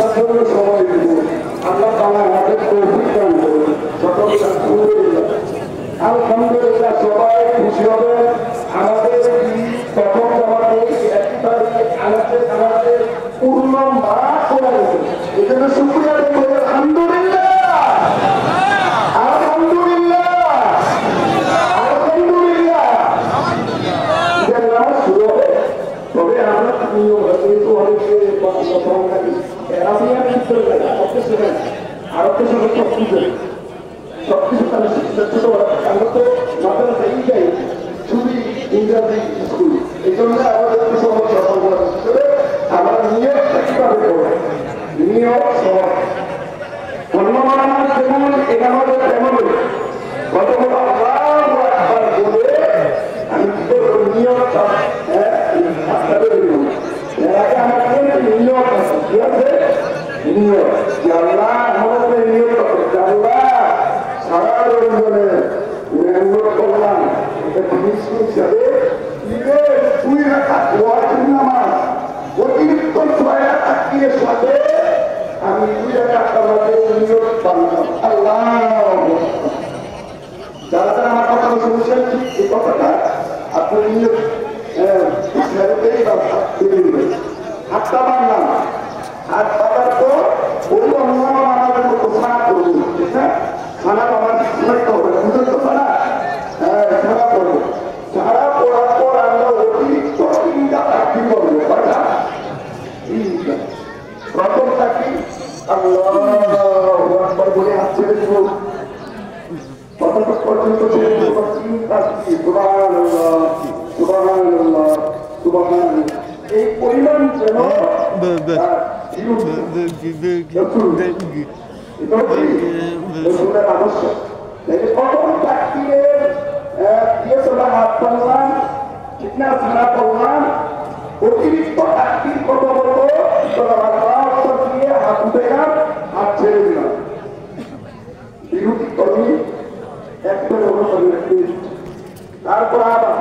আপনার জন্য সময় দিব। আল্লাহ তাআলা আমাদের তৌফিক দান করুন। সকলকে আলহামদুলিল্লাহ। আলহামদুলিল্লাহ, সবাই খুশি হবে। আমাদের প্রথম জামাতে আমাদের পূর্ণ মাস করা গেছে। এই জন্য শুকরিয়া আদায় করি আলহামদুলিল্লাহ। আলহামদুলিল্লাহ, আলহামদুলিল্লাহ। ঈদের নামাজ শুরু হবে। তবে আমরা যেহেতু অনেকে আরো সবকিছু তারা শিক্ষা ছোট আমরা তো মাদ্রাসা যাই শুধু ইংরাজি স্কুল। এই জন্য আমাদের একটু সমস্যা আমার নিয়োগটা কিভাবে করবো, নিয়োগ সহজ অন্য মানুষ যেমন এটা আমাদের তেমন কতগুলো আবার বলে আমি কি করবো নিয়োগটা আমাদের নিয়োগ আছে কি আছে নিয়োগ আল্লাহ আমাদের নিয়োগ করতে আল্লাহ সারা রঞ্জনে নিয়োগ করলাম এটা হিসাবে দুই রাখা ওয়াজিব নামাজ অতিরিক্ত 6 রাকাত দিয়ে সাথে আমি 2 রাকাত নামাজে নিয়োগ করলাম আল্লাহ। যারা যারা আমার কথা শুনছেন ঠিক এই কথাটা আপনি নিয়োগ হাতটা বানলাম, হাত পাতার পর ওই অন্য আমাদের মতো ছাড়া করবো, ঠিক না? ছাড়া আমার ছাড়তে হবে, বুঝতে তো ছাড়া ছাড়া করবো। ছাড়া পড়ার পর আমরা অতিরিক্ত 3টা চাকরি করবো। প্রথম চাকরি আল্লাহু আকবার বলে হাত ছেড়ে দিব, কতক্ষণ পর্যন্ত ছেড়ে দিব? 3 চাকরি। সুবহানাল্লাহ, সুবহানাল্লাহ, সুবহানাল্লাহ। এই পরিমাণ যেন আবশ্যক। প্রথম চাকরির হাত পারলাম, ঠিক না? ছাড়া করলাম, অতিরিক্ত চাকরির কথা বলবো দিয়ে হাত উঠে গেলাম, হাত ছেড়ে দিলাম। বিরতি করি একবার তারপর আবার